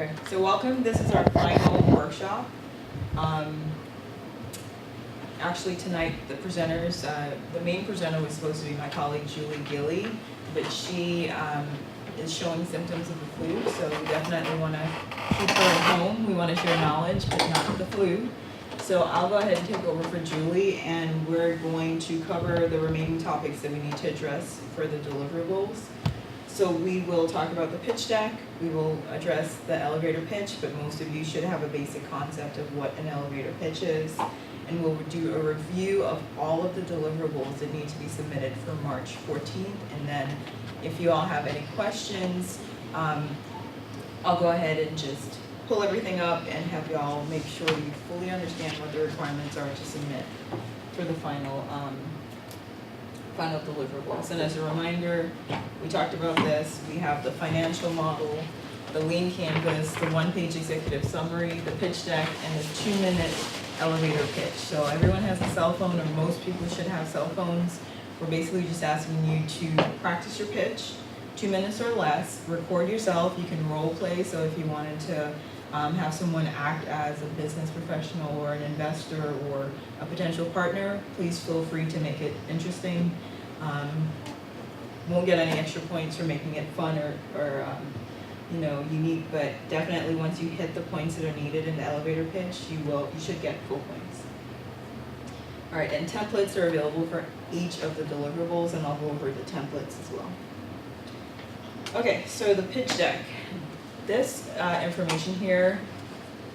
Okay, so welcome. This is our final workshop. Actually tonight, the presenters, the main presenter was supposed to be my colleague Julie Gilly, but she is showing symptoms of the flu, so we definitely want to keep her at home. We want to share knowledge, but not the flu. So I'll go ahead and take over for Julie, and we're going to cover the remaining topics that we need to address for the deliverables. So we will talk about the pitch deck, we will address the elevator pitch, but most of you should have a basic concept of what an elevator pitch is. And we'll do a review of all of the deliverables that need to be submitted for March 14th. And then if you all have any questions, I'll go ahead and just pull everything up and have you all make sure you fully understand what the requirements are to submit for the final deliverables. And as a reminder, we talked about this. We have the financial model, the lean canvas, the one-page executive summary, the pitch deck, and the 2-minute elevator pitch. So everyone has a cell phone, or most people should have cell phones. We're basically just asking you to practice your pitch, 2 minutes or less. Record yourself. You can role play. So if you wanted to have someone act as a business professional or an investor or a potential partner, please feel free to make it interesting. Won't get any extra points for making it fun or unique, but definitely once you hit the points that are needed in the elevator pitch, you should get full points. All right, and templates are available for each of the deliverables, and I'll go over the templates as well. Okay, so the pitch deck. This information here,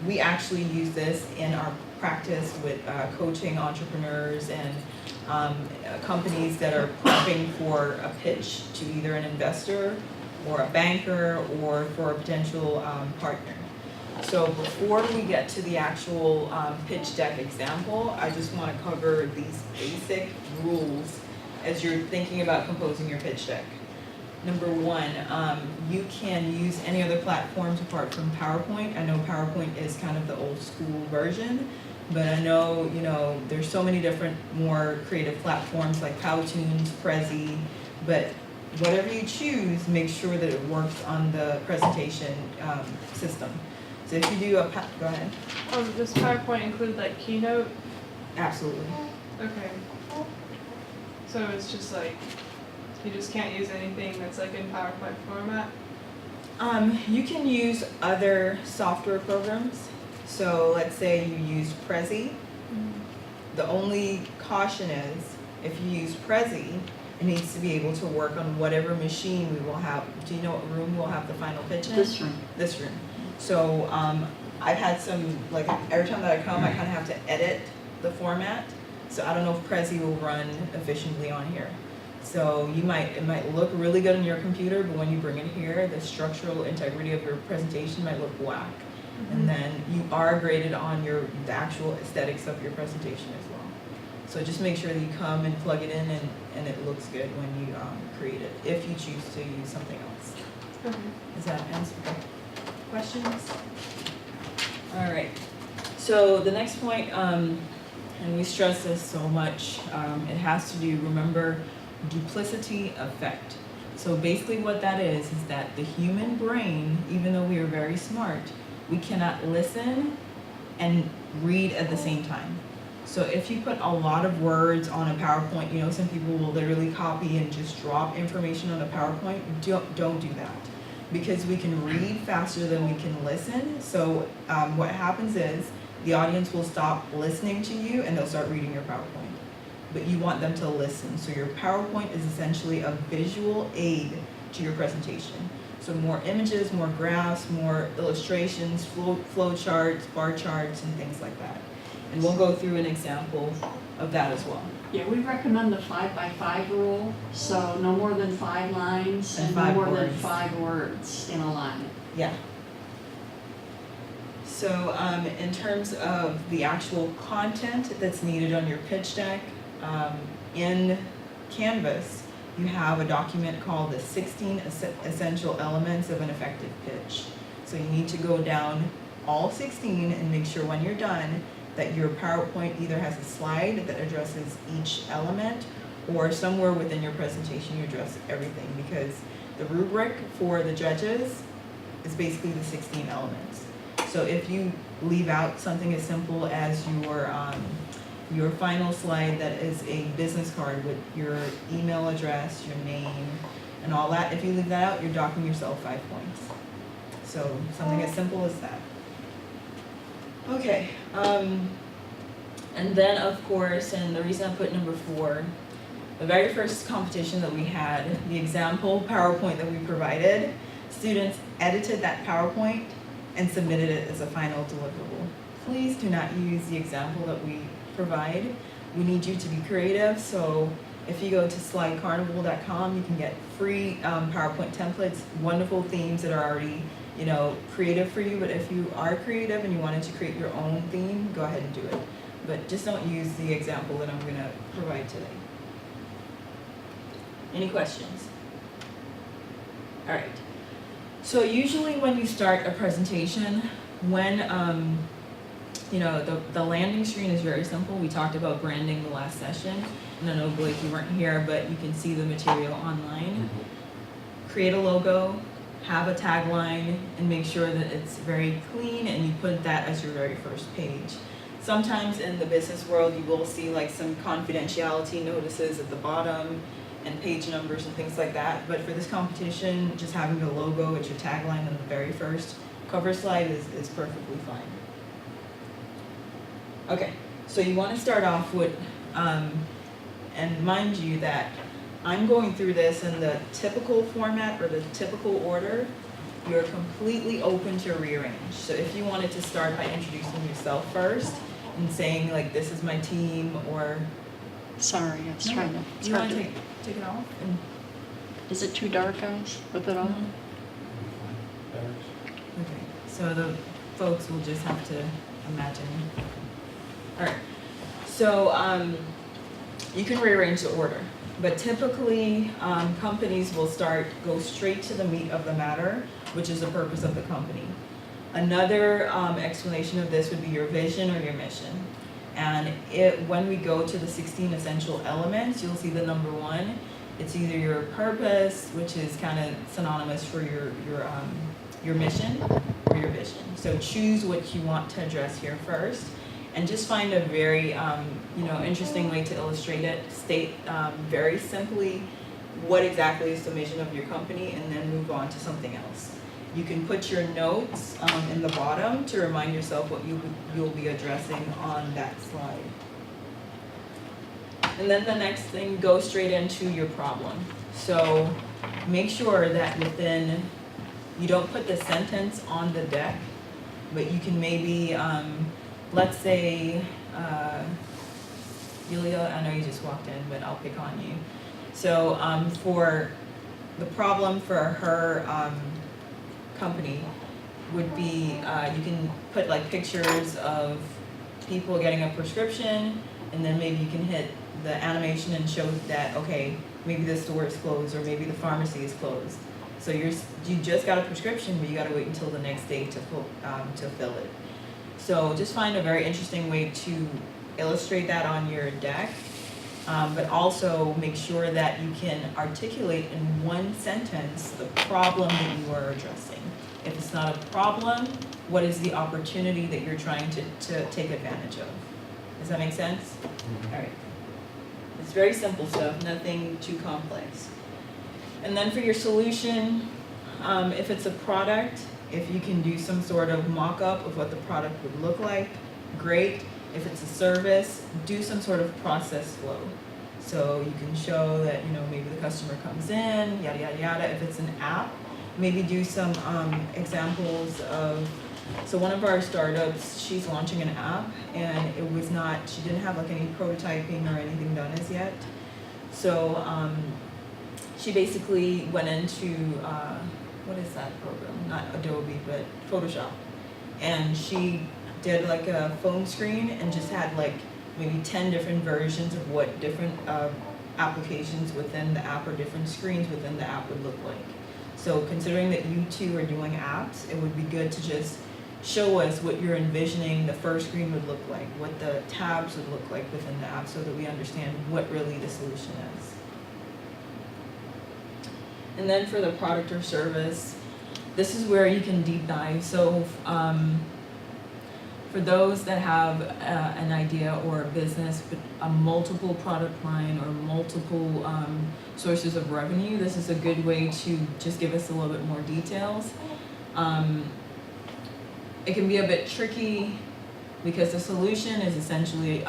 we actually use this in our practice with coaching entrepreneurs and companies that are prepping for a pitch to either an investor or a banker or for a potential partner. So before we get to the actual pitch deck example, I just want to cover these basic rules as you're thinking about composing your pitch deck. Number one, you can use any other platforms apart from PowerPoint. I know PowerPoint is kind of the old school version, but I know, there's so many different more creative platforms like Powtoons, Prezi, but whatever you choose, make sure that it works on the presentation system. So if you do go ahead. Does PowerPoint include like Keynote? Absolutely. Okay. So it's just like, you just can't use anything that's like in PowerPoint format? You can use other software programs. So let's say you use Prezi. The only caution is if you use Prezi, it needs to be able to work on whatever machine we will have. Do you know what room we'll have the final pitch in? This room. This room. So I've had some, like every time that I come, I kind of have to edit the format. So I don't know if Prezi will run efficiently on here. So it might look really good on your computer, but when you bring it here, the structural integrity of your presentation might look whack. And then you are graded on the actual aesthetics of your presentation as well. So just make sure that you come and plug it in and it looks good when you create it, if you choose to use something else. Okay. Does that answer? Okay. Questions? All right. So the next point, and we stress this so much, it has to do, remember, duplicity effect. So basically what that is that the human brain, even though we are very smart, we cannot listen and read at the same time. So if you put a lot of words on a PowerPoint, some people will literally copy and just drop information on a PowerPoint. Don't do that, because we can read faster than we can listen. So what happens is the audience will stop listening to you and they'll start reading your PowerPoint. But you want them to listen. So your PowerPoint is essentially a visual aid to your presentation. So more images, more graphs, more illustrations, flow charts, bar charts, and things like that. And we'll go through an example of that as well. Yeah, we recommend the 5x5 rule, so no more than 5 lines and no 5 more than words. 5 words in a line. Yeah. So in terms of the actual content that's needed on your pitch deck, in Canvas, you have a document called the 16 Essential Elements of an Effective Pitch. So you need to go down all 16 and make sure when you're done that your PowerPoint either has a slide that addresses each element or somewhere within your presentation you address everything, because the rubric for the judges is basically the 16 elements. So if you leave out something as simple as your final slide that is a business card with your email address, your name, and all that, if you leave that out, you're docking yourself 5 points. So something as simple as that. Okay, and then of course, and the reason I put number 4, the very first competition that we had, the example PowerPoint that we provided, students edited that PowerPoint and submitted it as a final deliverable. Please do not use the example that we provide. We need you to be creative, so if you go to slidecarnival.com, you can get free PowerPoint templates, wonderful themes that are already, creative for you. But if you are creative and you wanted to create your own theme, go ahead and do it. But just don't use the example that I'm going to provide today. Any questions? All right. So usually when you start a presentation, when the landing screen is very simple. We talked about branding the last session, and I know, Blake, you weren't here, but you can see the material online. Create a logo, have a tagline, and make sure that it's very clean, and you put that as your very first page. Sometimes in the business world, you will see like some confidentiality notices at the bottom and page numbers and things like that. But for this competition, just having the logo as your tagline on the very first cover slide is perfectly fine. Okay, so you want to start off with, and mind you that I'm going through this in the typical format or the typical order. You're completely open to rearrange. So if you wanted to start by introducing yourself first and saying like, this is my team, or... Sorry, I was trying to... You want to take it off? And... Is it too dark, guys, with it on? Okay, so the folks will just have to imagine. All right, so you can rearrange the order, but typically companies will go straight to the meat of the matter, which is the purpose of the company. Another explanation of this would be your vision or your mission. And when we go to the 16 essential elements, you'll see the number 1. It's either your purpose, which is kind of synonymous for your mission, or your vision. So choose what you want to address here first, and just find a very interesting way to illustrate it. State very simply what exactly is the mission of your company, and then move on to something else. You can put your notes in the bottom to remind yourself what you'll be addressing on that slide. And then the next thing, go straight into your problem. So make sure that you don't put the sentence on the deck, but you can maybe, let's say, Yulia, I know you just walked in, but I'll pick on you. So for the problem for her company would be, you can put like pictures of people getting a prescription, and then maybe you can hit the animation and show that, okay, maybe the store is closed, or maybe the pharmacy is closed. So you just got a prescription, but you got to wait until the next day to fill it. So just find a very interesting way to illustrate that on your deck, but also make sure that you can articulate in one sentence the problem that you are addressing. If it's not a problem, what is the opportunity that you're trying to take advantage of? Does that make sense? Mm-hmm. All right. It's very simple stuff, nothing too complex. And then for your solution, if it's a product, if you can do some sort of mock-up of what the product would look like, great. If it's a service, do some sort of process flow. So you can show that, maybe the customer comes in, yada, yada, yada. If it's an app, maybe do some examples of, so one of our startups, she's launching an app, and she didn't have like any prototyping or anything done as yet. So she basically went into, what is that program? Not Adobe, but Photoshop. And she did like a phone screen and just had like maybe 10 different versions of what different applications within the app or different screens within the app would look like. So considering that you two are doing apps, it would be good to just show us what you're envisioning the first screen would look like, what the tabs would look like within the app, so that we understand what really the solution is. And then for the product or service, this is where you can deep dive. So for those that have an idea or a business with a multiple product line or multiple sources of revenue, this is a good way to just give us a little bit more details. It can be a bit tricky because the solution is essentially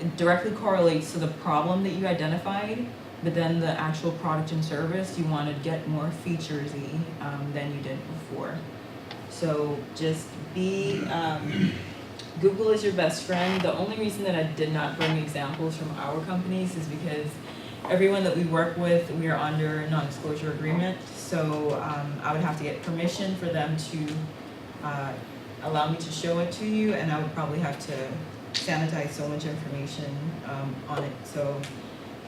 it directly correlates to the problem that you identified, but then the actual product and service, you want to get more featuresy than you did before. So just Google is your best friend. The only reason that I did not bring examples from our companies is because everyone that we work with, we are under a non-disclosure agreement. So I would have to get permission for them to allow me to show it to you, and I would probably have to sanitize so much information on it. So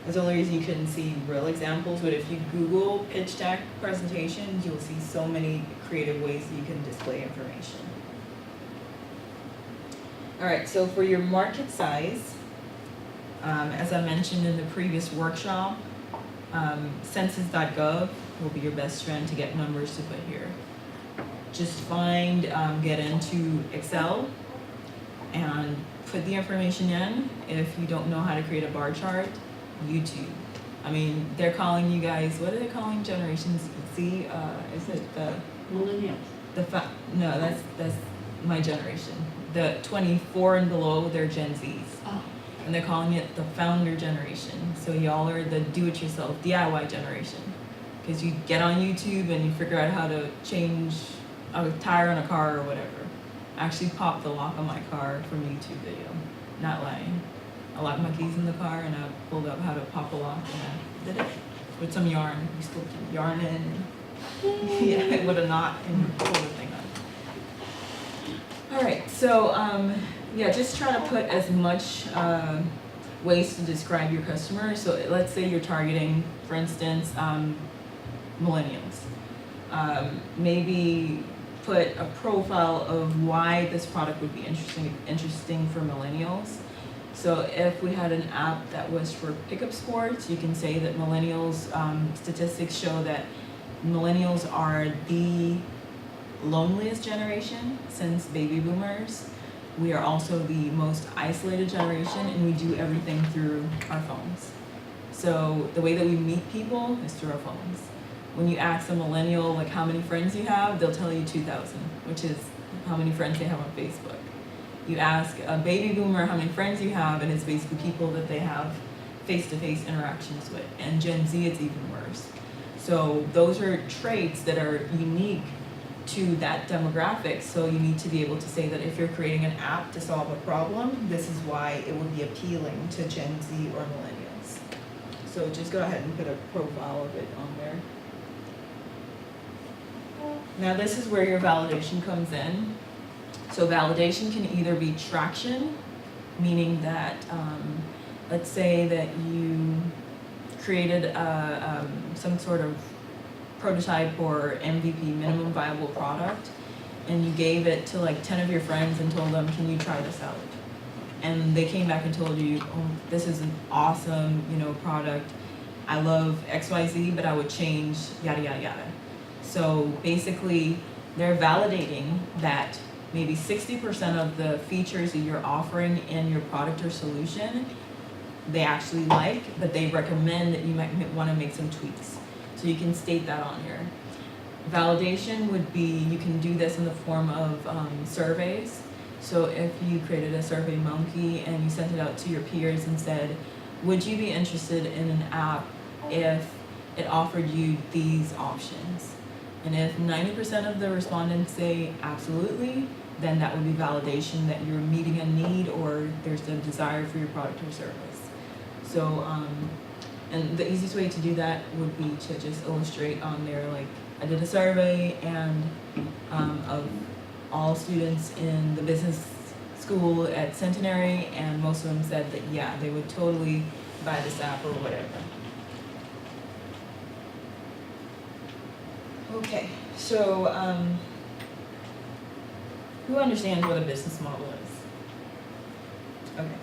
that's the only reason you couldn't see real examples, but if you Google pitch deck presentations, you'll see so many creative ways that you can display information. All right, so for your market size, as I mentioned in the previous workshop, census.gov will be your best friend to get numbers to put here. Just get into Excel and put the information in. If you don't know how to create a bar chart, YouTube. I mean, they're calling you guys, what are they calling Generation Z? Is it the Millennials. No, that's my generation. The 24 and below, they're Gen Zs. Oh. And they're calling it the founder generation. So y'all are the do-it-yourself, DIY generation. Because you get on YouTube and you figure out how to change a tire on a car or whatever. I actually popped the lock on my car from a YouTube video. Not lying. I locked my keys in the car and I pulled up how to pop a lock and I did it. With some yarn. You still put yarn in and yeah, with a knot and pull the thing up. Alright, so yeah, just try to put as much ways to describe your customer. So let's say you're targeting, for instance, millennials. Maybe put a profile of why this product would be interesting for millennials. So if we had an app that was for pickup sports, you can say that millennials, statistics show that millennials are the loneliest generation since baby boomers. We are also the most isolated generation and we do everything through our phones. So the way that we meet people is through our phones. When you ask a millennial like how many friends you have, they'll tell you 2,000, which is how many friends they have on Facebook. You ask a baby boomer how many friends you have, and it's basically people that they have face-to-face interactions with. And Gen Z, it's even worse. So those are traits that are unique to that demographic. So you need to be able to say that if you're creating an app to solve a problem, this is why it would be appealing to Gen Z or millennials. So just go ahead and put a profile of it on there. Now this is where your validation comes in. So validation can either be traction, meaning that, let's say that you created some sort of prototype or MVP, minimum viable product, and you gave it to like 10 of your friends and told them, can you try this out? And they came back and told you, oh, this is an awesome, product. I love XYZ, but I would change yada, yada, yada. So basically, they're validating that maybe 60% of the features that you're offering in your product or solution, they actually like, but they recommend that you might want to make some tweaks. So you can state that on here. Validation would be, you can do this in the form of surveys. So if you created a Survey Monkey and you sent it out to your peers and said, would you be interested in an app if it offered you these options? And if 90% of the respondents say absolutely, then that would be validation that you're meeting a need or there's a desire for your product or service. So, and the easiest way to do that would be to just illustrate on there, like I did a survey and of all students in the business school at Centenary, and most of them said that, yeah, they would totally buy this app or whatever. Okay, so who understands what a business model is? Okay,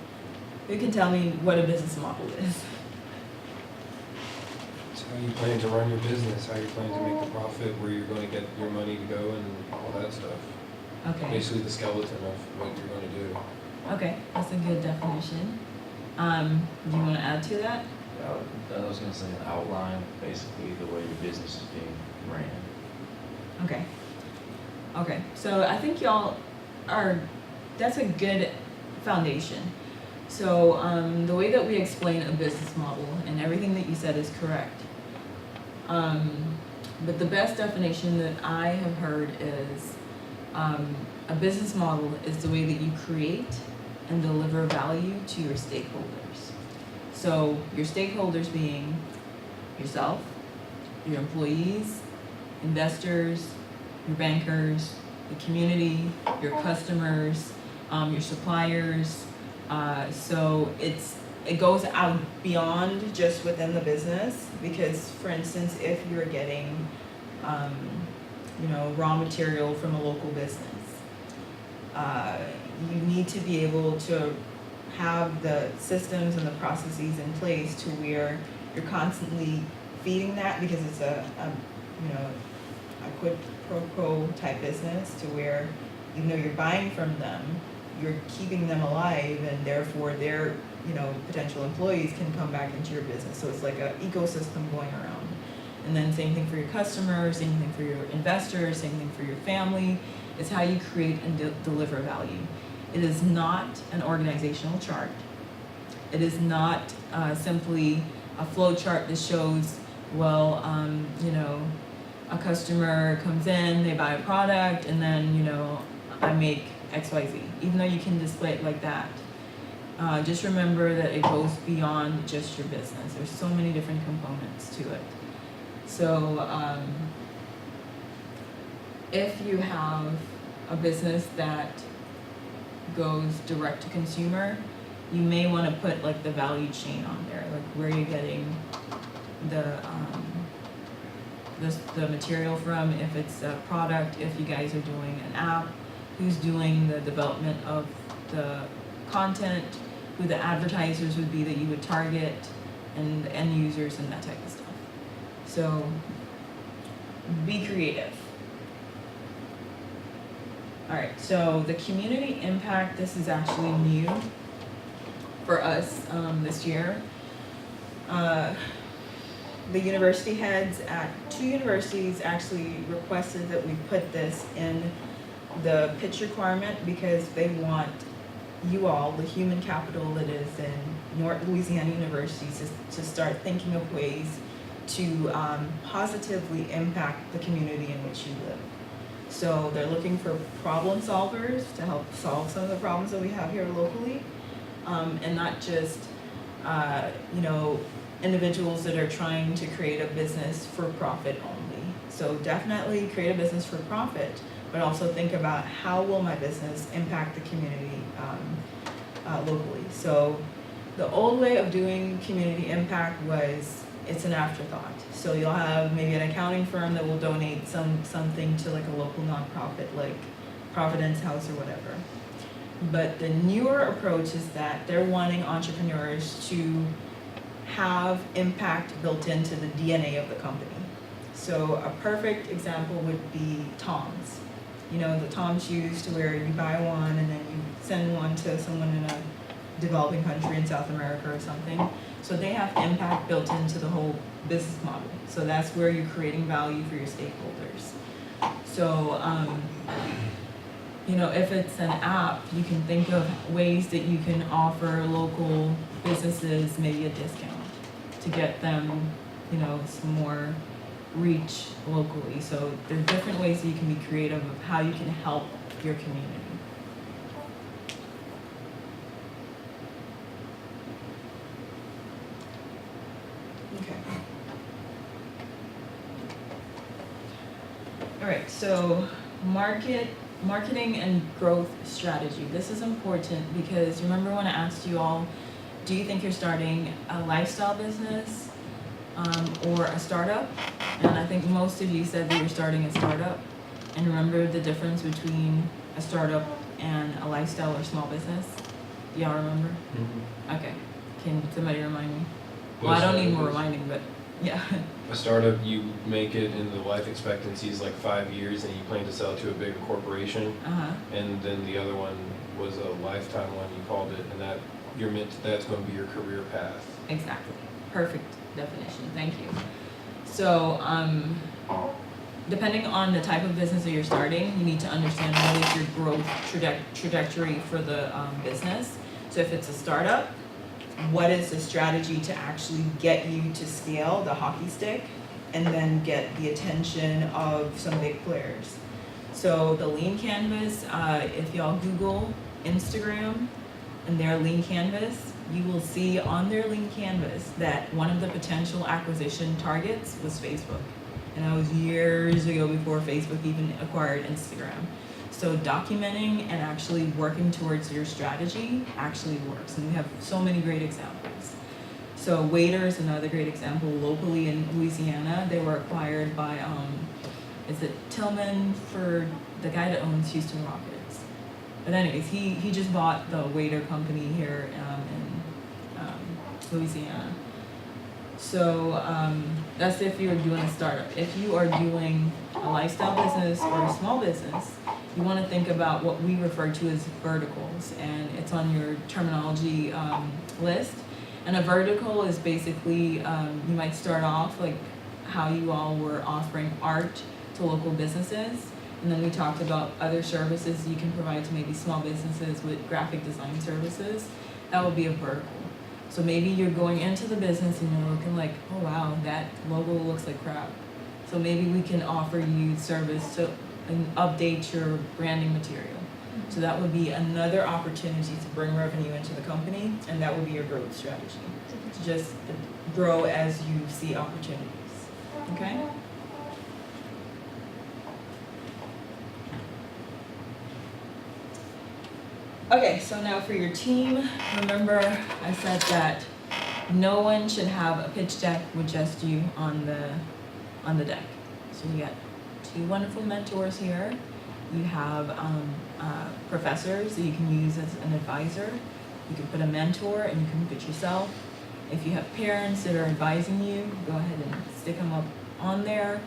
who can tell me what a business model is? how you plan to run your business, how you plan to make the profit, where you're gonna get your money to go and all that stuff. Okay, Basically the skeleton of what you're gonna do. okay, that's a good definition. Do you wanna add to that? I was gonna say an outline, basically the way your business is being ran. Okay. Okay, so I think y'all are, that's a good foundation. So, the way that we explain a business model and everything that you said is correct. But the best definition that I have heard is, a business model is the way that you create and deliver value to your stakeholders. So your stakeholders being yourself, your employees, investors, your bankers, the community, your customers, your suppliers. So it goes out beyond just within the business, because for instance, if you're getting raw material from a local business, you need to be able to have the systems and the processes in place to where you're constantly feeding that, because it's a quid pro quo type business, to where even though you're buying from them, you're keeping them alive, and therefore their potential employees can come back into your business. So it's like an ecosystem going around. And then same thing for your customers, same thing for your investors, same thing for your family. It's how you create and deliver value. It is not an organizational chart. It is not simply a flow chart that shows, a customer comes in, they buy a product, and then, I make XYZ. Even though you can display it like that, just remember that it goes beyond just your business. There's so many different components to it. So if you have a business that goes direct to consumer, you may want to put like the value chain on there, like where you're getting the material from, if it's a product, if you guys are doing an app, who's doing the development of the content, who the advertisers would be that you would target, and the end users and that type of stuff. So be creative. All right, so the community impact, this is actually new for us this year. The university heads at 2 universities actually requested that we put this in the pitch requirement, because they want you all, the human capital that is in North Louisiana universities, to start thinking of ways to positively impact the community in which you live. So they're looking for problem solvers to help solve some of the problems that we have here locally, and not just individuals that are trying to create a business for profit only. So definitely create a business for profit, but also think about how will my business impact the community locally. So the old way of doing community impact was, it's an afterthought. So you'll have maybe an accounting firm that will donate something to like a local nonprofit, like Providence House or whatever. But the newer approach is that they're wanting entrepreneurs to have impact built into the DNA of the company. So a perfect example would be Tom's. The Tom shoes, to where you buy one and then you send one to someone in a developing country in South America or something. So they have impact built into the whole business model. So that's where you're creating value for your stakeholders. So, if it's an app, you can think of ways that you can offer local businesses maybe a discount to get them, some more reach locally. So there are different ways that you can be creative of how you can help your community. Okay. All right, so marketing and growth strategy. This is important because remember when I asked you all, do you think you're starting a lifestyle business or a startup? And I think most of you said that you're starting a startup. And remember the difference between a startup and a lifestyle or small business? Do y'all remember? Mm-hmm. Okay. Can somebody remind me? Well, I don't need more reminding, but yeah. a startup, you make it and the life expectancy is like 5 years and you plan to sell it to a bigger corporation, and then the other one was a lifetime one, you called it, and that you're meant to, that's going to be your career path. Exactly. Perfect definition. Thank you. So, depending on the type of business that you're starting, you need to understand what is your growth trajectory for the business. So if it's a startup, what is the strategy to actually get you to scale the hockey stick and then get the attention of some big players? So the lean canvas, if y'all Google Instagram and their lean canvas, you will see on their lean canvas that one of the potential acquisition targets was Facebook. And that was years ago before Facebook even acquired Instagram. So documenting and actually working towards your strategy actually works. And we have so many great examples. So Waiter is another great example. Locally in Louisiana, they were acquired by, is it Tillman, for the guy that owns Houston Rockets. But anyways, he just bought the Waiter company here in Louisiana. So that's if you're doing a startup. If you are doing a lifestyle business or a small business, you want to think about what we refer to as verticals, and it's on your terminology list. And a vertical is basically, you might start off like how you all were offering art to local businesses, and then we talked about other services you can provide to maybe small businesses with graphic design services. That would be a vertical. So maybe you're going into the business and you're looking like, oh wow, that logo looks like crap. So maybe we can offer you service to update your branding material. So that would be another opportunity to bring revenue into the company, and that would be your growth strategy. To just grow as you see opportunities. Okay? Okay, so now for your team, remember I said that no one should have a pitch deck with just you on the deck. So you got two wonderful mentors here. You have professors that you can use as an advisor. You can put a mentor and you can put yourself. If you have parents that are advising you, go ahead and stick them up on there.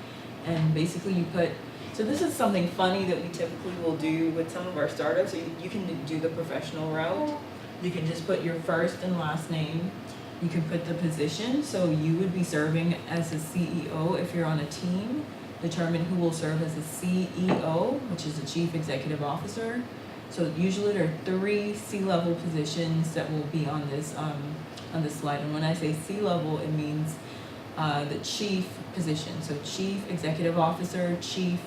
And basically you put, so this is something funny that we typically will do with some of our startups. So you can do the professional route. You can just put your first and last name. You can put the position. So you would be serving as a CEO if you're on a team. Determine who will serve as a CEO, which is the Chief Executive Officer. So usually there are 3 C-level positions that will be on this slide. And when I say C-level, it means the chief position. So Chief Executive Officer, Chief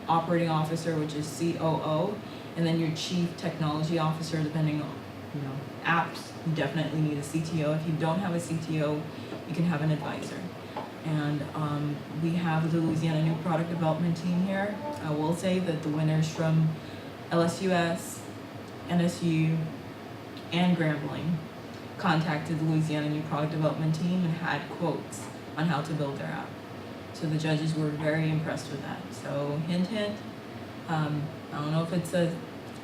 Operating Officer, which is COO, and then your Chief Technology Officer, depending on, apps. You definitely need a CTO. If you don't have a CTO, you can have an advisor. And we have the Louisiana New Product Development team here. I will say that the winners from LSUS, NSU, and Grambling contacted the Louisiana New Product Development team and had quotes on how to build their app. So the judges were very impressed with that. So hint, hint. I don't know if it's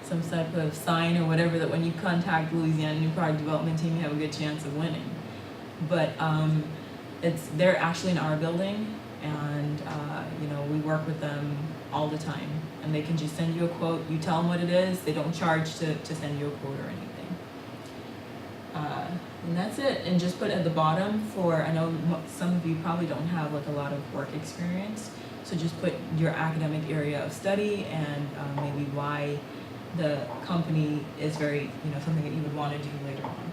some type of sign or whatever that when you contact Louisiana New Product Development team, you have a good chance of winning. But they're actually in our building, and we work with them all the time, and they can just send you a quote. You tell them what it is. They don't charge to send you a quote or anything. And that's it. And just put at the bottom I know some of you probably don't have like a lot of work experience, so just put your academic area of study and maybe why the company is very, something that you would want to do later on.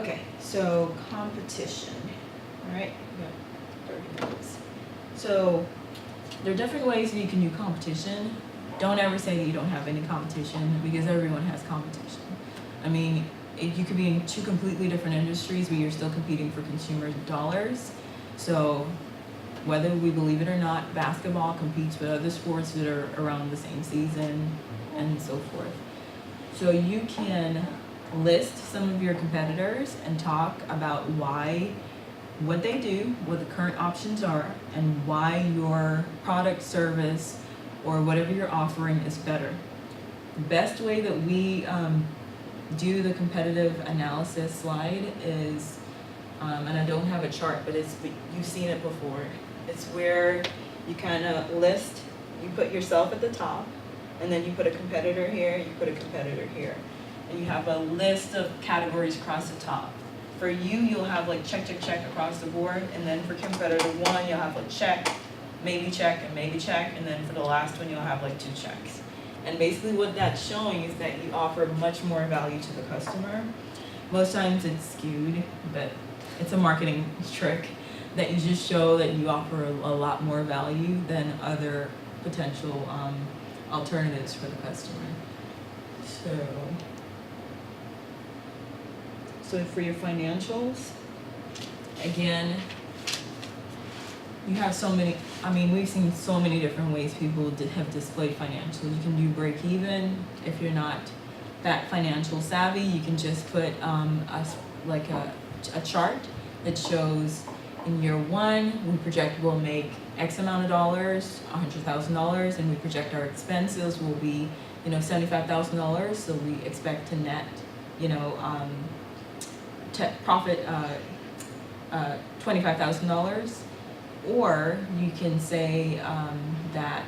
Okay, so competition. All right, we got 30 minutes. So there are different ways that you can do competition. Don't ever say that you don't have any competition, because everyone has competition. I mean, you could be in 2 completely different industries, but you're still competing for consumer dollars. So whether we believe it or not, basketball competes with other sports that are around the same season and so forth. So you can list some of your competitors and talk about what they do, what the current options are, and why your product, service, or whatever you're offering is better. The best way that we do the competitive analysis slide is and I don't have a chart, but you've seen it before. It's where you kind of list, you put yourself at the top, and then you put a competitor here, you put a competitor here. And you have a list of categories across the top. For you, you'll have like check, check, check across the board, and then for competitor one, you'll have like check, and maybe check, and then for the last one, you'll have like 2 checks. And basically what that's showing is that you offer much more value to the customer. Most times it's skewed, but it's a marketing trick that you just show that you offer a lot more value than other potential alternatives for the customer. So for your financials, again, you have so many, we've seen so many different ways people have displayed financials. You can do break even. If you're not that financial savvy, you can just put a chart that shows in year 1, we project we'll make X amount of dollars, $100,000, and we project our expenses will be, $75,000. So we expect to net, profit $25,000. Or you can say that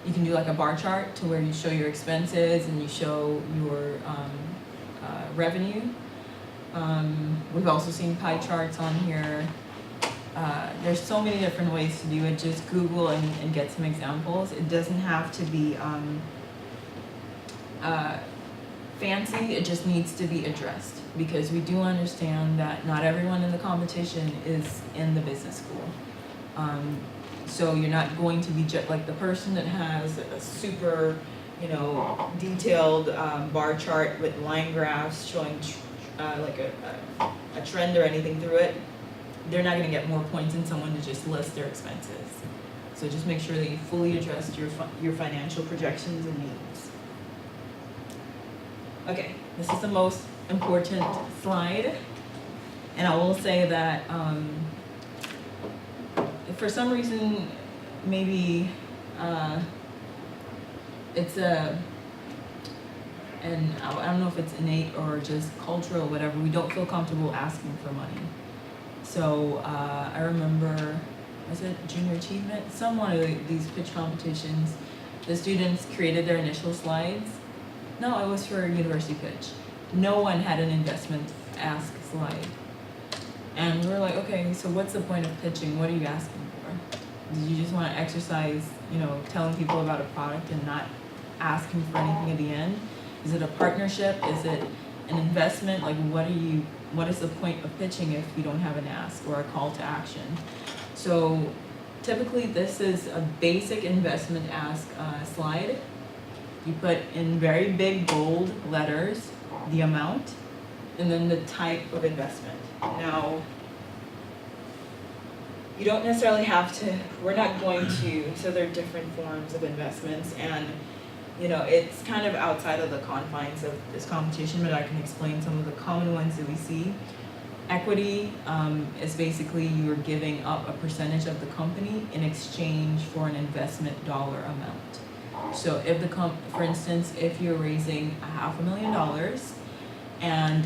you can do like a bar chart to where you show your expenses and you show your revenue. We've also seen pie charts on here. There's so many different ways to do it. Just Google and get some examples. It doesn't have to be fancy, it just needs to be addressed, because we do understand that not everyone in the competition is in the business school. So you're not going to be just like the person that has a super, detailed bar chart with line graphs showing like a trend or anything through it. They're not going to get more points than someone to just list their expenses. So just make sure that you fully address your financial projections and needs. Okay, this is the most important slide, and I will say that if for some reason maybe it's and I don't know if it's innate or just cultural, whatever, we don't feel comfortable asking for money. So I remember, was it Junior Achievement? Some one of these pitch competitions, the students created their initial slides. No, it was for a university pitch. No one had an investment ask slide. And we were like, okay, so what's the point of pitching? What are you asking for? Do you just want to exercise, telling people about a product and not asking for anything at the end? Is it a partnership? Is it an investment? Like, what is the point of pitching if you don't have an ask or a call to action? So typically this is a basic investment ask slide. You put in very big bold letters the amount and then the type of investment. Now, you don't necessarily have to, we're not going to, so there are different forms of investments, and it's kind of outside of the confines of this competition, but I can explain some of the common ones that we see. Equity is basically you're giving up a percentage of the company in exchange for an investment dollar amount. So if for instance, if you're raising $500,000 and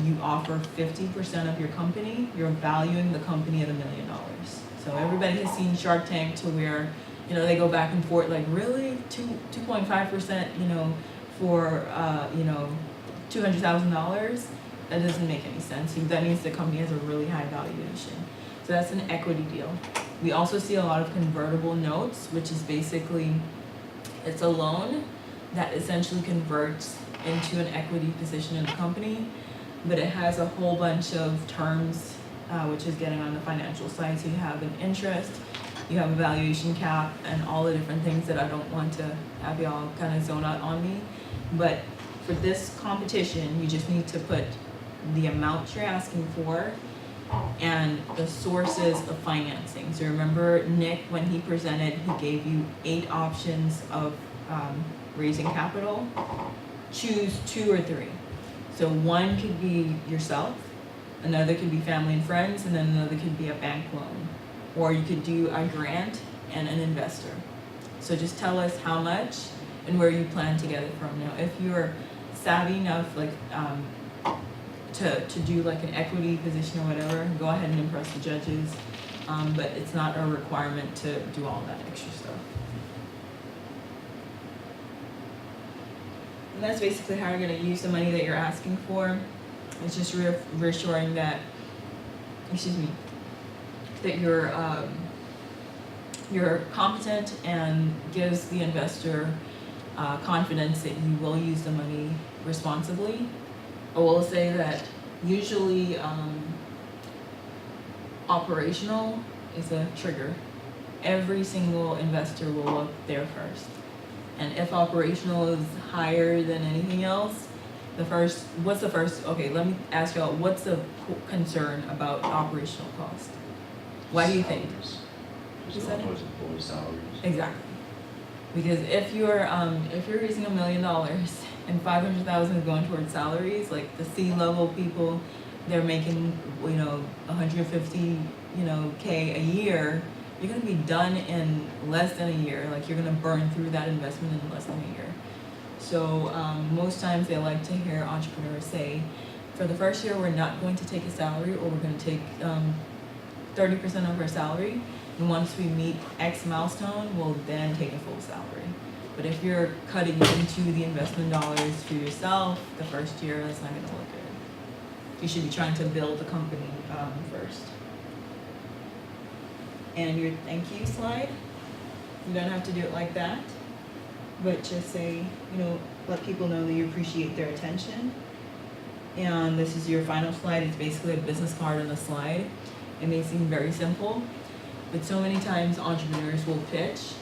you offer 50% of your company, you're valuing the company at $1 million. So everybody has seen Shark Tank to where, they go back and forth, like, really, 2.5%, for, $200,000? That doesn't make any sense. That means the company has a really high valuation. So that's an equity deal. We also see a lot of convertible notes, which is basically, it's a loan that essentially converts into an equity position in the company, but it has a whole bunch of terms, which is getting on the financial side. So you have an interest, you have a valuation cap, and all the different things that I don't want to have y'all kind of zone out on me. But for this competition, you just need to put the amount you're asking for and the sources of financing. So remember Nick, when he presented, he gave you 8 options of raising capital. Choose 2 or 3. So one could be yourself, another could be family and friends, and then another could be a bank loan. Or you could do a grant and an investor. So just tell us how much and where you plan to get it from. Now, if you're savvy enough, like to do like an equity position or whatever, go ahead and impress the judges. But it's not a requirement to do all that extra stuff. And that's basically how you're gonna use the money that you're asking for. It's just reassuring that, that you're competent and gives the investor confidence that you will use the money responsibly. I will say that usually operational is a trigger. Every single investor will look there first. And if operational is higher than anything else, okay, let me ask y'all, what's the concern about operational cost? Why do you think? Salaries. You Just said it? always employee salaries. Exactly. Because if you're raising $1 million and 500,000 is going towards salaries, like the C-level people, they're making 150 K a year, you're gonna be done in less than a year. Like you're gonna burn through that investment in less than a year. So most times they like to hear entrepreneurs say, for the first year we're not going to take a salary, or we're going to take 30% of our salary, and once we meet X milestone, we'll then take a full salary. But if you're cutting into the investment dollars for yourself the first year, that's not going to look good. You should be trying to build the company first. And your thank you slide, you don't have to do it like that, but just say, let people know that you appreciate their attention. And this is your final slide. It's basically a business card on a slide. It may seem very simple, but so many times entrepreneurs will pitch,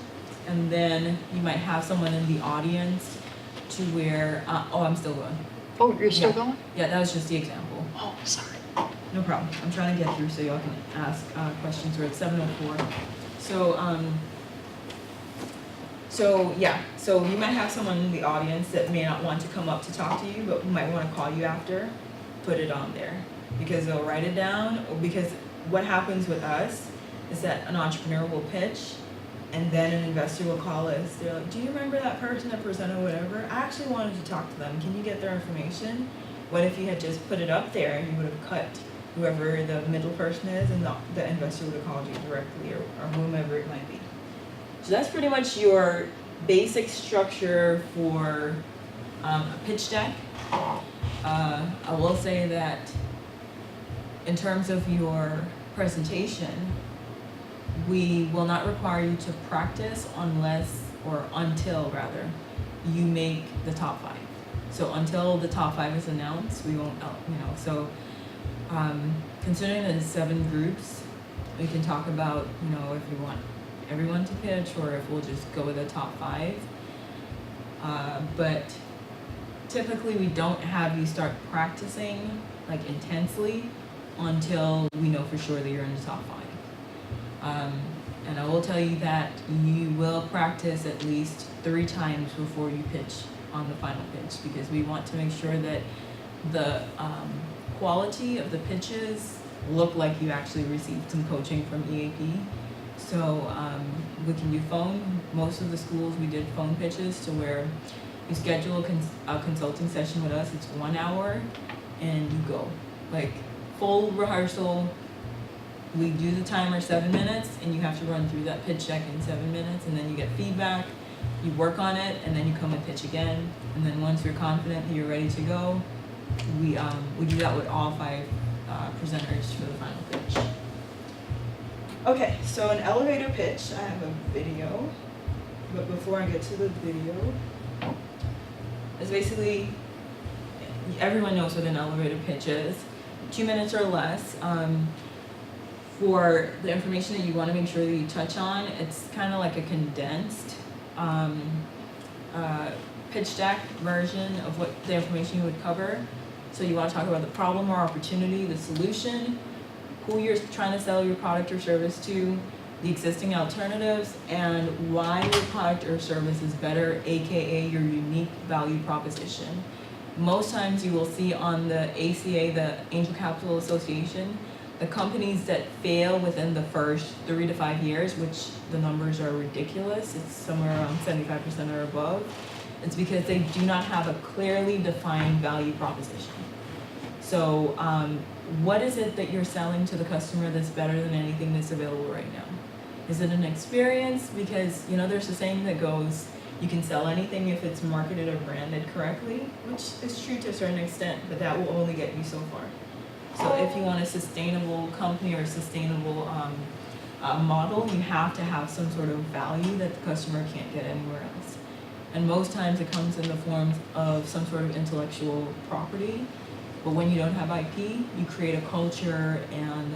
and then you might have someone in the audience to where, I'm still going. Oh, you're still Yeah. going? Yeah, that was just the example. Oh, sorry. No problem. I'm trying to get through so y'all can ask questions. We're at 7:04. So you might have someone in the audience that may not want to come up to talk to you, but might want to call you after. Put it on there because they'll write it down. Or because what happens with us is that an entrepreneur will pitch, and then an investor will call us. They're like, "Do you remember that person that presented whatever? I actually wanted to talk to them. Can you get their information?" What if you had just put it up there and you would have cut whoever the middle person is, and the investor would have called you directly, or whomever it might be. So that's pretty much your basic structure for a pitch deck. I will say that in terms of your presentation, we will not require you to practice until you make the top 5. So until the top 5 is announced, we won't, considering that it's 7 groups, we can talk about, if we want everyone to pitch, or if we'll just go with the top 5. But typically we don't have you start practicing like intensely until we know for sure that you're in the top 5. And I will tell you that you will practice at least 3 times before you pitch on the final pitch, because we want to make sure that the quality of the pitches look like you actually received some coaching from EAP. So we can do phone. Most of the schools we did phone pitches, to where you schedule a consulting session with us. It's 1 hour and you go. Like full rehearsal. We do the timer 7 minutes, and you have to run through that pitch deck in 7 minutes, and then you get feedback. You work on it, and then you come and pitch again. And then once you're confident that you're ready to go, we do that with all 5 presenters for the final pitch. Okay, so an elevator pitch, I have a video, but before I get to the video, it's basically, everyone knows what an elevator pitch is. 2 minutes or less. For the information that you want to make sure that you touch on, it's kind of like a condensed pitch deck version of what the information you would cover. So you want to talk about the problem or opportunity, the solution, who you're trying to sell your product or service to, the existing alternatives, and why your product or service is better, aka your unique value proposition. Most times you will see on the ACA, the Angel Capital Association, the companies that fail within the first 3 to 5 years, which the numbers are ridiculous, it's somewhere around 75% or above, it's because they do not have a clearly defined value proposition. So what is it that you're selling to the customer that's better than anything that's available right now? Is it an experience? Because, you know, there's a saying that goes, you can sell anything if it's marketed or branded correctly, which is true to a certain extent, but that will only get you so far. So if you want a sustainable company or a sustainable model, you have to have some sort of value that the customer can't get anywhere else. And most times it comes in the form of some sort of intellectual property. But when you don't have IP, you create a culture and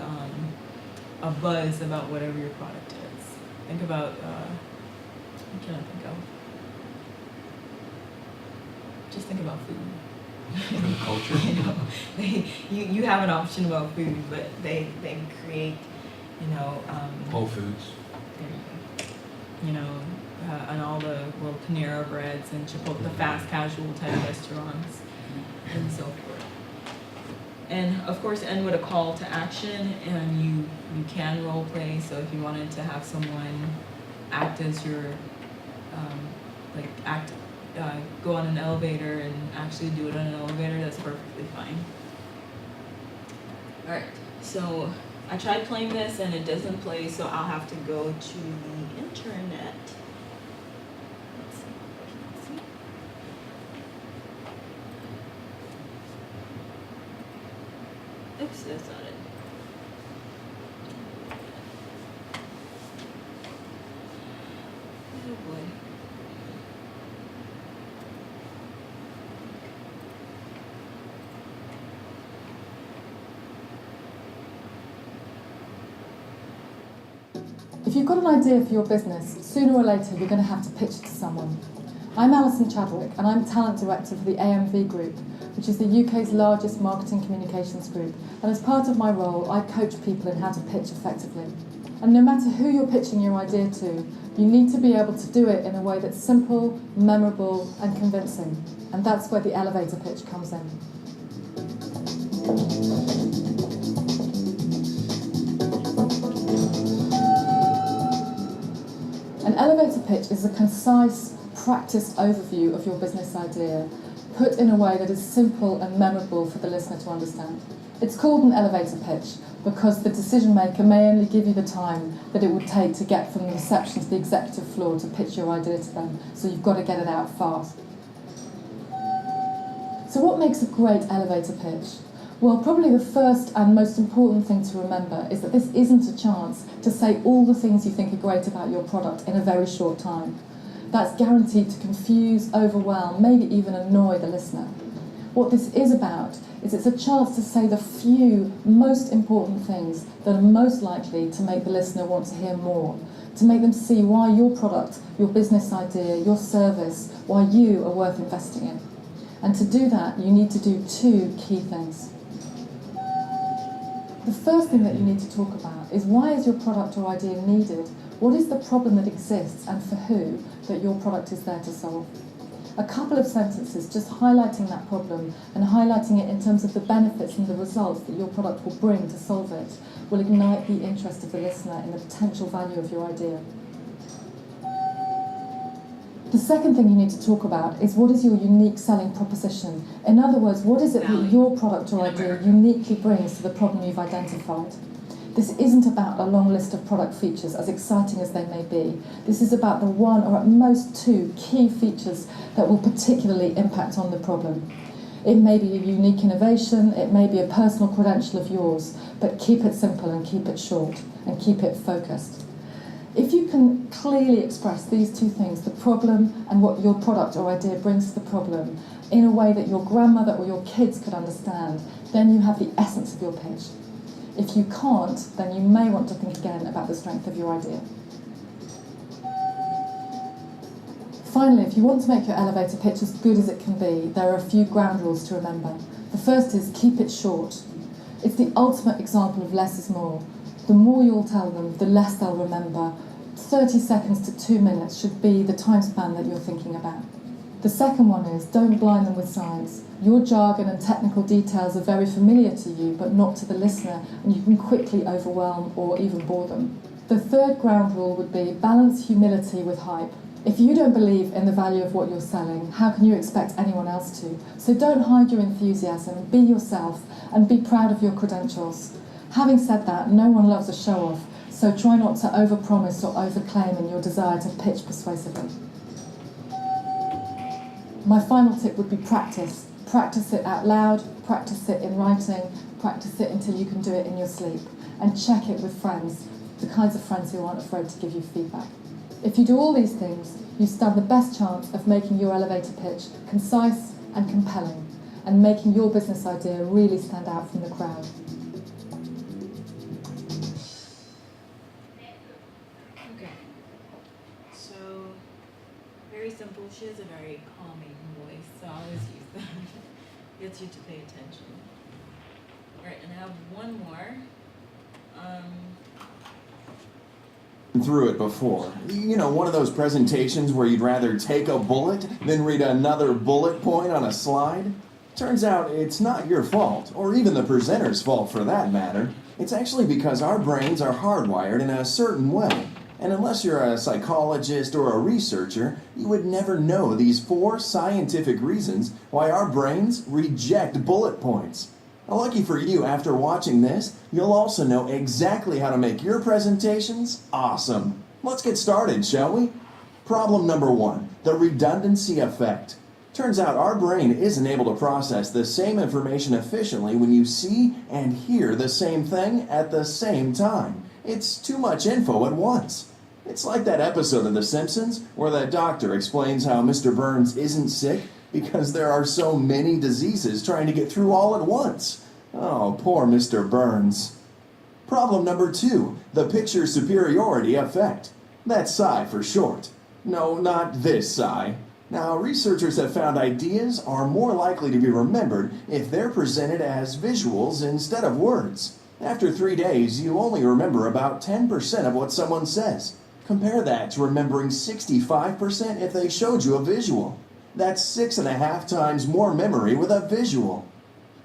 a buzz about whatever your product is. Think about, what can I think of? Just think about food. Culture. You know, you have an option about food, but they create, you know, Whole Foods. there you go. You know, and all the little Panera Breads and Chipotle, the fast casual type restaurants, and so forth. And of course, end with a call to action, and you can role play. So if you wanted to have someone act as your, go on an elevator and actually do it on an elevator, that's perfectly fine. All right, so I tried playing this and it doesn't play, so I'll have to go to the internet. Let's see. Oops, that's not it. Oh boy. If you've got an idea for your business, sooner or later you're going to have to pitch it to someone. I'm Alison Chadwick and I'm Talent Director for the AMV Group, which is the UK's largest marketing communications group, and as part of my role I coach people in how to pitch effectively. And no matter who you're pitching your idea to, you need to be able to do it in a way that's simple, memorable and convincing, and that's where the elevator pitch comes in. An elevator pitch is a concise, practiced overview of your business idea, put in a way that is simple and memorable for the listener to understand. It's called an elevator pitch because the decision maker may only give you the time that it would take to get from the reception to the executive floor to pitch your idea to them, so you've got to get it out fast. So what makes a great elevator pitch? Well, probably the first and most important thing to remember is that this isn't a chance to say all the things you think are great about your product in a very short time. That's guaranteed to confuse, overwhelm, maybe even annoy the listener. What this is about is it's a chance to say the few most important things that are most likely to make the listener want to hear more, to make them see why your product, your business idea, your service, why you are worth investing in. And to do that, you need to do two key things. The first thing that you need to talk about is why is your product or idea needed? What is the problem that exists and for who that your product is there to solve? A couple of sentences just highlighting that problem and highlighting it in terms of the benefits and the results that your product will bring to solve it will ignite the interest of the listener in the potential value of your idea. The second thing you need to talk about is what is your unique selling proposition? In other words, what is it that your product or idea uniquely brings to the problem you've identified? This isn't about a long list of product features, as exciting as they may be. This is about the one or at most two key features that will particularly impact on the problem. It may be a unique innovation, it may be a personal credential of yours, but keep it simple and keep it short and keep it focused. If you can clearly express these two things, the problem and what your product or idea brings to the problem, in a way that your grandmother or your kids could understand, then you have the essence of your pitch. If you can't, then you may want to think again about the strength of your idea. Finally, if you want to make your elevator pitch as good as it can be, there are a few ground rules to remember. The first is keep it short. It's the ultimate example of less is more. The more you'll tell them, the less they'll remember. 30 seconds to 2 minutes should be the time span that you're thinking about. The second one is don't blind them with science. Your jargon and technical details are very familiar to you, but not to the listener, and you can quickly overwhelm or even bore them. The third ground rule would be balance humility with hype. If you don't believe in the value of what you're selling, how can you expect anyone else to? So don't hide your enthusiasm, be yourself, and be proud of your credentials. Having said that, no one loves a show-off, so try not to overpromise or overclaim in your desire to pitch persuasively. My final tip would be practice. Practice it out loud, practice it in writing, practice it until you can do it in your sleep, and check it with friends, the kinds of friends who aren't afraid to give you feedback. If you do all these things, you stand the best chance of making your elevator pitch concise and compelling, and making your business idea really stand out from the crowd. Okay. So, very simple. She has a very calming voice, so I always use that. Gets you to pay attention. Alright, and I have one more. Through it before. You know, one of those presentations where you'd rather take a bullet than read another bullet point on a slide? Turns out it's not your fault, or even the presenter's fault for that matter. It's actually because our brains are hardwired in a certain way. And unless you're a psychologist or a researcher, you would never know these 4 scientific reasons why our brains reject bullet points. Now, lucky for you, after watching this, you'll also know exactly how to make your presentations awesome. Let's get started, shall we? Problem number 1, the redundancy effect. Turns out our brain isn't able to process the same information efficiently when you see and hear the same thing at the same time. It's too much info at once. It's like that episode of The Simpsons where that doctor explains how Mr. Burns isn't sick because there are so many diseases trying to get through all at once. Oh, poor Mr. Burns. Problem number 2, the picture superiority effect. That's PSI for short. No, not this PSI. Now, researchers have found ideas are more likely to be remembered if they're presented as visuals instead of words. After 3 days, you only remember about 10% of what someone says. Compare that to remembering 65% if they showed you a visual. That's 6.5 times more memory with a visual.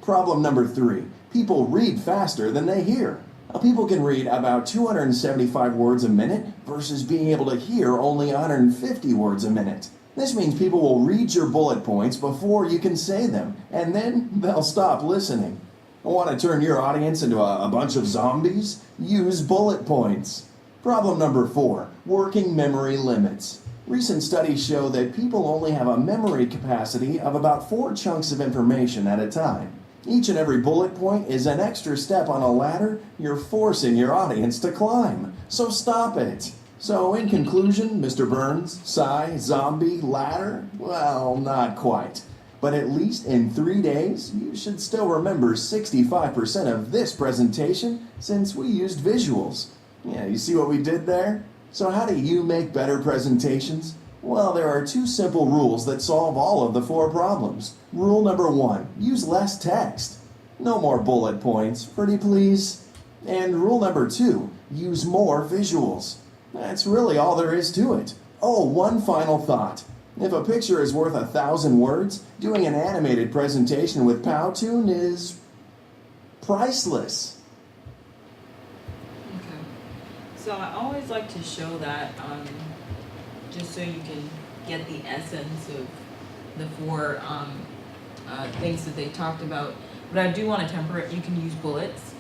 Problem number 3, people read faster than they hear. Now, people can read about 275 words a minute versus being able to hear only 150 words a minute. This means people will read your bullet points before you can say them, and then they'll stop listening. Want to turn your audience into a bunch of zombies? Use bullet points. Problem number 4, working memory limits. Recent studies show that people only have a memory capacity of about 4 chunks of information at a time. Each and every bullet point is an extra step on a ladder you're forcing your audience to climb. So stop it. So in conclusion, Mr. Burns, PSI, zombie, ladder? Well, not quite. But at least in 3 days, you should still remember 65% of this presentation since we used visuals. Yeah, you see what we did there? So how do you make better presentations? Well, there are 2 simple rules that solve all of the 4 problems. Rule number 1, use less text. No more bullet points, pretty please. And rule number 2, use more visuals. That's really all there is to it. Oh, one final thought. If a picture is worth 1,000 words, doing an animated presentation with Powtoon is priceless. Okay. So I always like to show that just so you can get the essence of the 4 things that they talked about. But I do want to temper it. You can use bullets,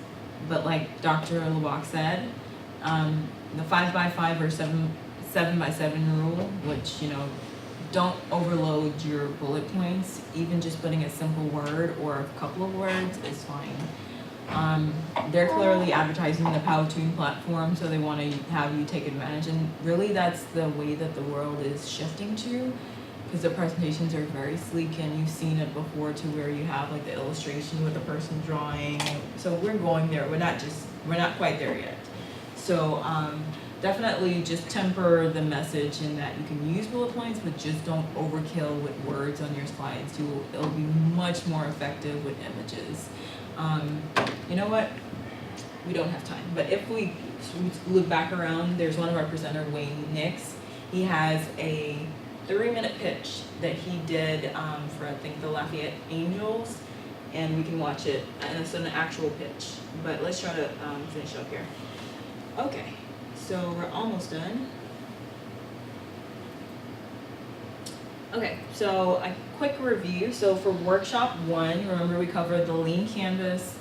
but like Dr. LeBach said, the 5x5 or 7x7 rule, which, you know, don't overload your bullet points. Even just putting a simple word or a couple of words is fine. They're clearly advertising the Powtoon platform, so they want to have you take advantage. And really, that's the way that the world is shifting to, because the presentations are very sleek, and you've seen it before to where you have like the illustration with the person drawing. So we're going there. We're not quite there yet. So definitely just temper the message in that you can use bullet points, but just don't overkill with words on your slides. It'll be much more effective with images. You know what? We don't have time. But if we look back around, there's one of our presenters, Wayne Nix. He has a 3-minute pitch that he did for, I think, the Lafayette Angels. And we can watch it. And it's an actual pitch. But let's try to finish up here. Okay. So we're almost done. Okay, so a quick review. So for workshop 1, remember we covered the lean canvas,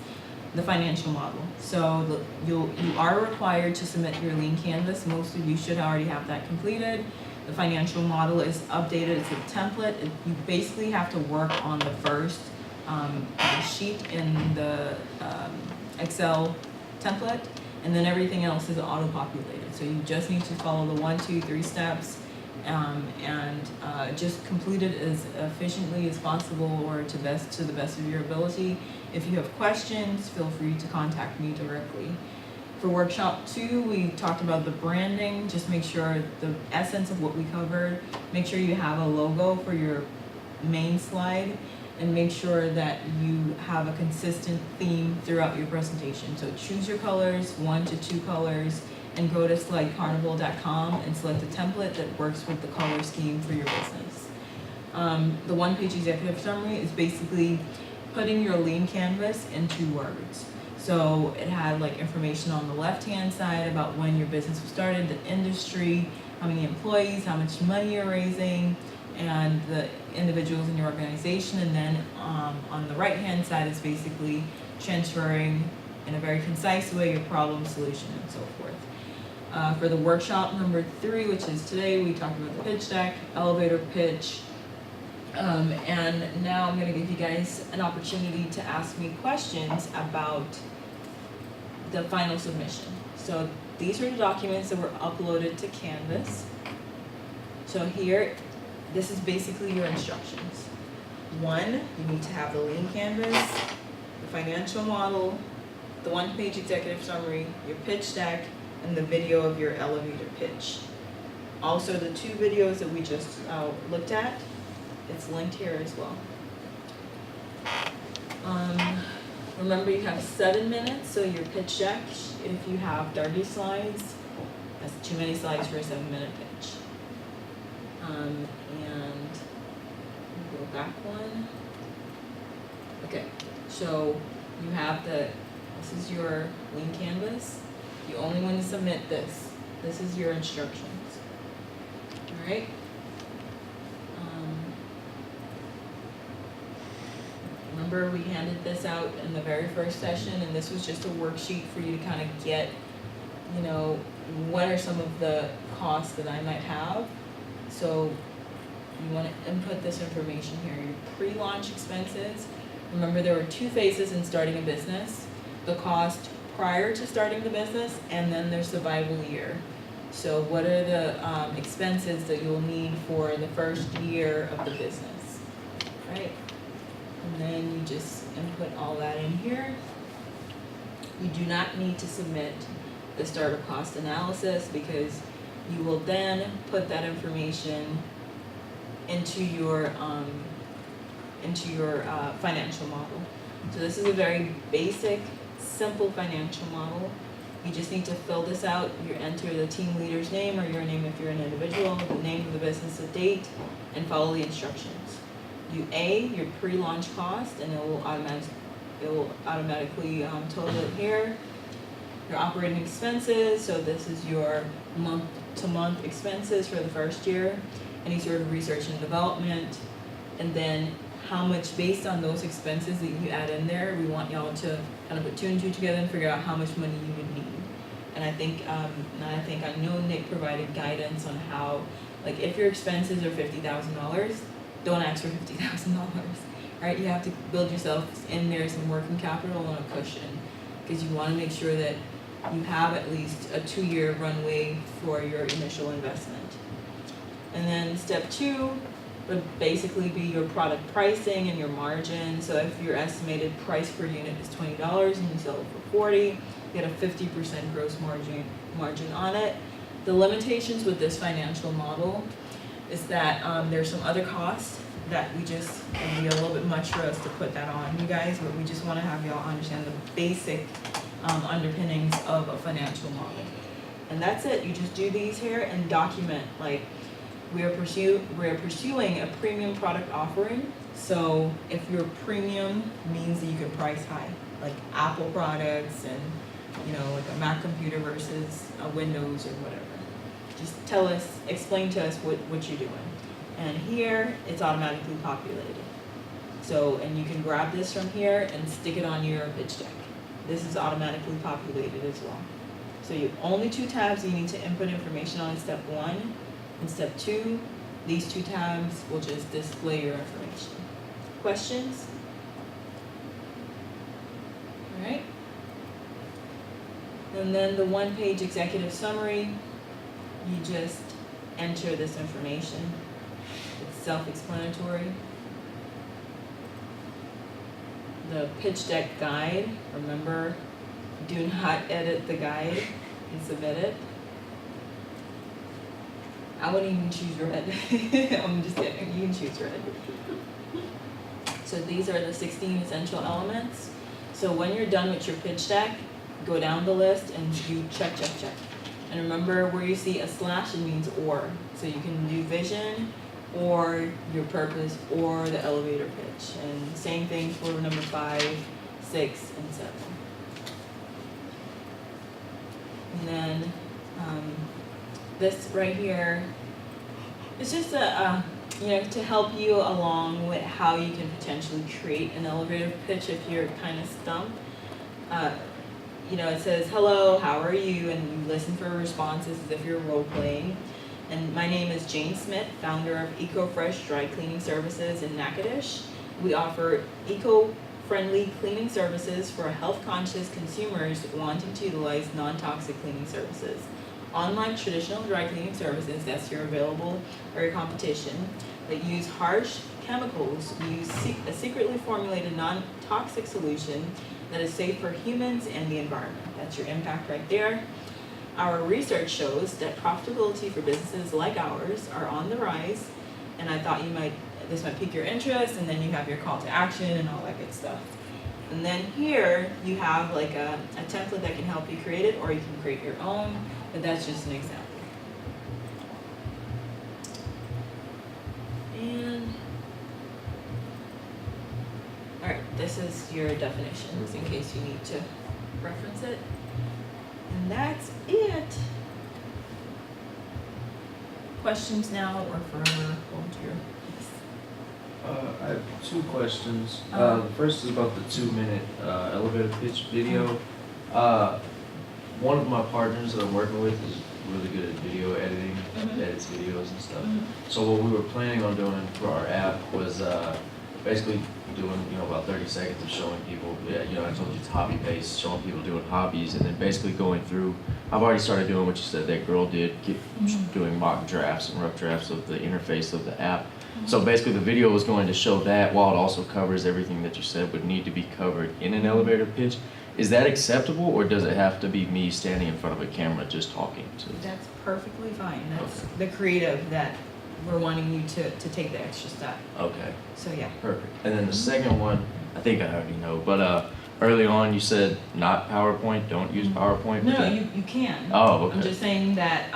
the financial model. So you are required to submit your lean canvas. Most of you should already have that completed. The financial model is updated. It's a template. You basically have to work on the first sheet in the Excel template, and then everything else is auto-populated. So you just need to follow the 1, 2, 3 steps and just complete it as efficiently as possible or to the best of your ability. If you have questions, feel free to contact me directly. For workshop 2, we talked about the branding. Just make sure the essence of what we covered. Make sure you have a logo for your main slide, and make sure that you have a consistent theme throughout your presentation. So choose your colors, 1 to 2 colors, and go to slidecarnival.com and select a template that works with the color scheme for your business. The one-page executive summary is basically putting your lean canvas into words. So it had like information on the left-hand side about when your business was started, the industry, how many employees, how much money you're raising, and the individuals in your organization. And then on the right-hand side is basically transferring in a very concise way your problem, solution, and so forth. For the workshop number 3, which is today, we talked about the pitch deck, elevator pitch, and now I'm going to give you guys an opportunity to ask me questions about the final submission. So these are the documents that were uploaded to Canvas. So here, this is basically your instructions. 1, you need to have the lean canvas, the financial model, the 1-page executive summary, your pitch deck, and the video of your elevator pitch. Also, the 2 videos that we just looked at, it's linked here as well. Remember, you have 7 minutes, so your pitch deck, if you have 30 slides, that's too many slides for a 7-minute pitch. And we'll go back one. Okay, so you have this is your lean canvas. You only want to submit this. This is your instructions. All right. Remember, we handed this out in the very first session, and this was just a worksheet for you to kind of get, you know, what are some of the costs that I might have. So you want to input this information here. Your pre-launch expenses. Remember, there were 2 phases in starting a business. The cost prior to starting the business, and then their survival year. So what are the expenses that you'll need for the first year of the business, right? And then you just input all that in here. You do not need to submit the startup cost analysis, because you will then put that information into your financial model. So this is a very basic, simple financial model. You just need to fill this out. You enter the team leader's name, or your name if you're an individual, the name of the business, the date, and follow the instructions. You your pre-launch cost, and it will automatically total it here. Your operating expenses, so this is your month-to-month expenses for the first year. Any sort of research and development, and then how much, based on those expenses that you add in there, we want y'all to kind of put 2 and 2 together and figure out how much money you would need. And I know Nick provided guidance on how, like, if your expenses are $50,000, don't ask for $50,000, right? You have to build yourself in there some working capital and a cushion, because you want to make sure that you have at least a 2-year runway for your initial investment. And then step 2 would basically be your product pricing and your margin. So if your estimated price per unit is $20 and you sell it for $40, you get a 50% gross margin on it. The limitations with this financial model is that there's some other costs that would be a little bit much for us to put that on you guys, but we just want to have y'all understand the basic underpinnings of a financial model. And that's it. You just do these here and document, like, we are pursuing a premium product offering. So if your premium means that you can price high, like Apple products and, you know, like a Mac computer versus a Windows or whatever. Just explain to us what you're doing. And here, it's automatically populated. So, and you can grab this from here and stick it on your pitch deck. This is automatically populated as well. So you only 2 tabs you need to input information on in step 1. In step 2, these 2 tabs will just display your information. Questions? All right. And then the 1-page executive summary, you just enter this information. It's self-explanatory. The pitch deck guide, remember, do not edit the guide and submit it. I wouldn't even choose red. I'm just kidding, you can choose red. So these are the 16 essential elements. So when you're done with your pitch deck, go down the list and you check. And remember where you see a slash, it means or. So you can do vision, or your purpose, or the elevator pitch. And same thing for number 5, 6, and 7. And then this right here, it's just to help you along with how you can potentially create an elevator pitch if you're kind of stumped. It says, hello, how are you? And you listen for responses as if you're role playing. And my name is Jane Smith, founder of EcoFresh Dry Cleaning Services in Natchitoches. We offer eco-friendly cleaning services for health-conscious consumers wanting to utilize non-toxic cleaning services. Unlike traditional dry cleaning services that's available or your competition that use harsh chemicals, we use a secretly formulated non-toxic solution that is safe for humans and the environment. That's your impact right there. Our research shows that profitability for businesses like ours are on the rise, and I thought this might pique your interest, and then you have your call to action and all that good stuff. And then here you have like a template that can help you create it, or you can create your own, but that's just an example. And all right, this is your definitions in case you need to reference it. And that's it. Questions now or forever hold your peace? I have 2 questions. The first is about the 2-minute elevator pitch video. One of my partners that I'm working with is really good at video editing, edits videos and stuff. So what we were planning on doing for our app was basically doing, about 30 seconds of showing people, I told you it's hobby-based, showing people doing hobbies, and then basically going through, I've already started doing what you said that girl did, doing mock drafts and rough drafts of the interface of the app. So basically the video was going to show that while it also covers everything that you said would need to be covered in an elevator pitch. Is that acceptable, or does it have to be me standing in front of a camera just talking to? That's perfectly fine. That's the creative that we're wanting you to take the extra step. Okay. So yeah. Perfect. And then the second one, I think I already know, but early on you said not PowerPoint, don't use PowerPoint. No, you can. Oh, okay. I'm just saying that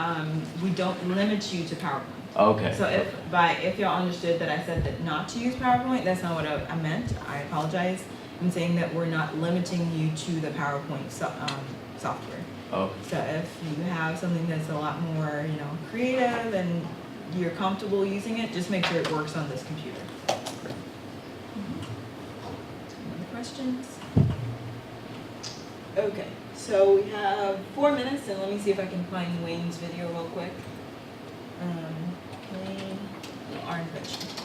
we don't limit you to PowerPoint. Okay. So if y'all understood that I said that not to use PowerPoint, that's not what I meant. I apologize. I'm saying that we're not limiting you to the PowerPoint software. Okay. So if you have something that's a lot more, creative and you're comfortable using it, just make sure it works on this computer. Any other questions? Okay, so we have 4 minutes, and let me see if I can find Wayne's video real quick. Wayne, orange vegetable.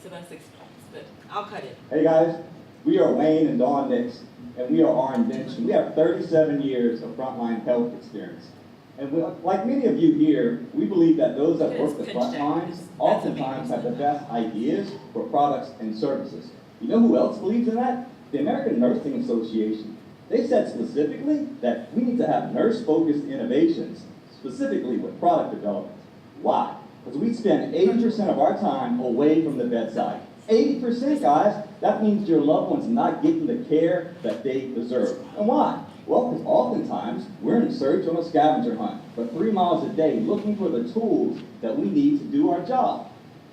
So that's 6 points, but I'll cut it. Hey guys, we are Wayne and Dawn Nix, and we are our invention. We have 37 years of frontline health experience. And like many of you here, we believe that those that work the front lines oftentimes have the best ideas for products and services. You know who else believes in that? The American Nursing Association. They said specifically that we need to have nurse-focused innovations, specifically with product development. Why? Because we spend 80% of our time away from the bedside. 80%, guys. That means your loved one's not getting the care that they deserve. And why? Well, because oftentimes we're in search on a scavenger hunt for 3 miles a day looking for the tools that we need to do our job.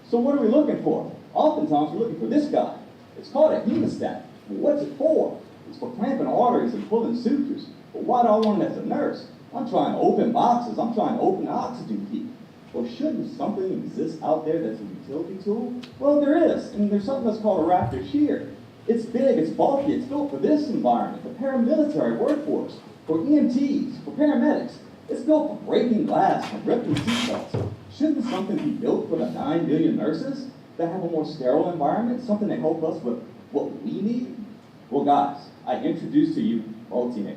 So what are we looking for? Oftentimes we're looking for this guy. It's called a hemostat. Well, what's it for? It's for clamping arteries and pulling sutures. But why do I want it as a nurse? I'm trying to open boxes. I'm trying to open oxygen keep. Well, shouldn't something exist out there that's a utility tool? Well, there is, and there's something that's called a Raptor shear. It's big, it's bulky, it's built for this environment, the paramilitary workforce, for EMTs, for paramedics. It's built for breaking glass and ripping seatbelts. Shouldn't something be built for the 9 million nurses that have a more sterile environment, something to help us with what we need? Well, guys, I introduced to you Multimix.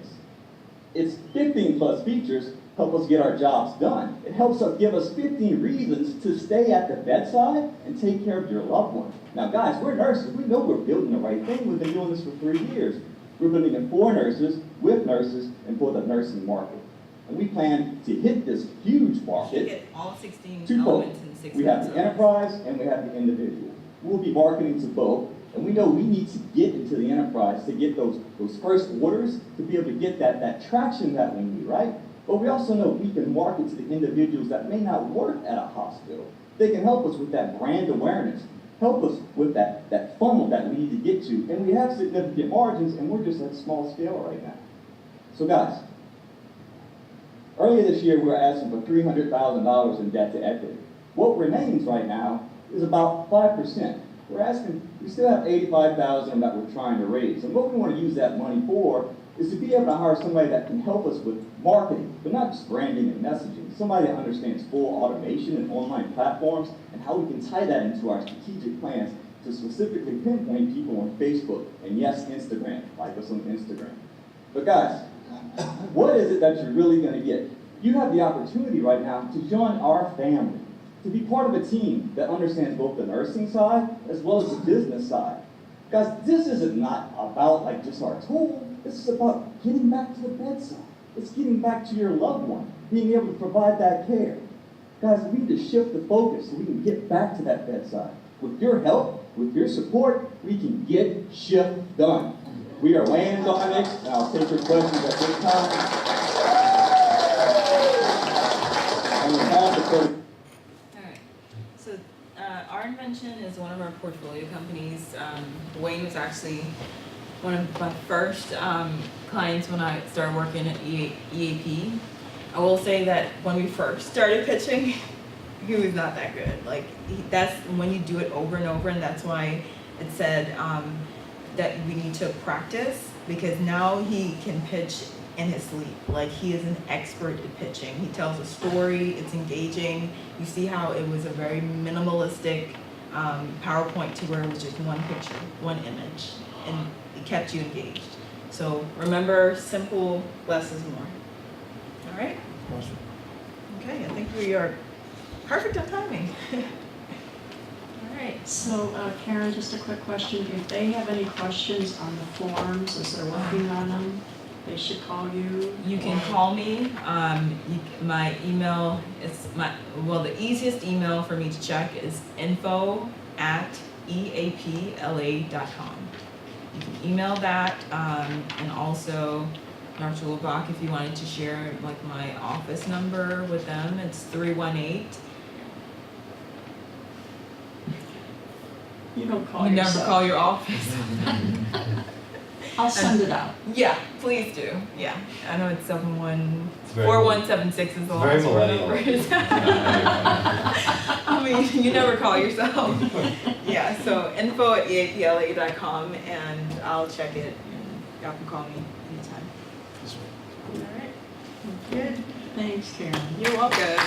Its 15 plus features help us get our jobs done. It helps us give us 15 reasons to stay at the bedside and take care of your loved one. Now, guys, we're nurses. We know we're building the right thing. We've been doing this for 3 years. We're building it for nurses, with nurses, and for the nursing market. And we plan to hit this huge market. Get all 16 twofold. elements in 6 We have months. the enterprise and we have the individual. We'll be marketing to both. And we know we need to get into the enterprise to get those first orders, to be able to get that traction that we need, right? But we also know we can market to the individuals that may not work at a hospital. They can help us with that brand awareness, help us with that funnel that we need to get to. And we have significant margins, and we're just at small scale right now. So guys, earlier this year we were asking for $300,000 in debt to equity. What remains right now is about 5%. We still have $85,000 that we're trying to raise. And what we want to use that money for is to be able to hire somebody that can help us with marketing, but not just branding and messaging. Somebody that understands full automation and online platforms and how we can tie that into our strategic plans to specifically pinpoint people on Facebook and yes, Instagram, like us on Instagram. But guys, what is it that you're really going to get? You have the opportunity right now to join our family, to be part of a team that understands both the nursing side as well as the business side. Guys, this isn't not about like just our tool. This is about getting back to the bedside. It's getting back to your loved one, being able to provide that care. Guys, we need to shift the focus so we can get back to that bedside. With your help, with your support, we can get shift done. We are Wayne and Dominic, and I'll take your questions at this time. And we have the first. So our invention is one of our portfolio companies. Wayne was actually one of my first clients when I started working at EAP. I will say that when we first started pitching, he was not that good. Like that's when you do it over and over, and that's why it said that we need to practice, because now he can pitch in his sleep. Like he is an expert at pitching. He tells a story, it's engaging. You see how it was a very minimalistic PowerPoint to where it was just one picture, one image, and it kept you engaged. So remember, simple, less is more. All right? Awesome. Okay, I think we are perfect on timing. All right. So Karen, just a quick question. If they have any questions on the forms as they're working on them, they should call you? You can call me. My email is the easiest email for me to check is info@eapla.com. You can email that, and also Dr. Lebach, if you wanted to share like my office number with them, it's 318. You don't call You yourself. never call your office. I'll send it out. Yeah, please do. Yeah, I know it's very 4176 is the very last four millennial. numbers. I mean, you never call yourself. Yeah, so info@eapla.com, and I'll check it, and y'all can call me anytime. All right. Good. Thanks, Karen. You're welcome.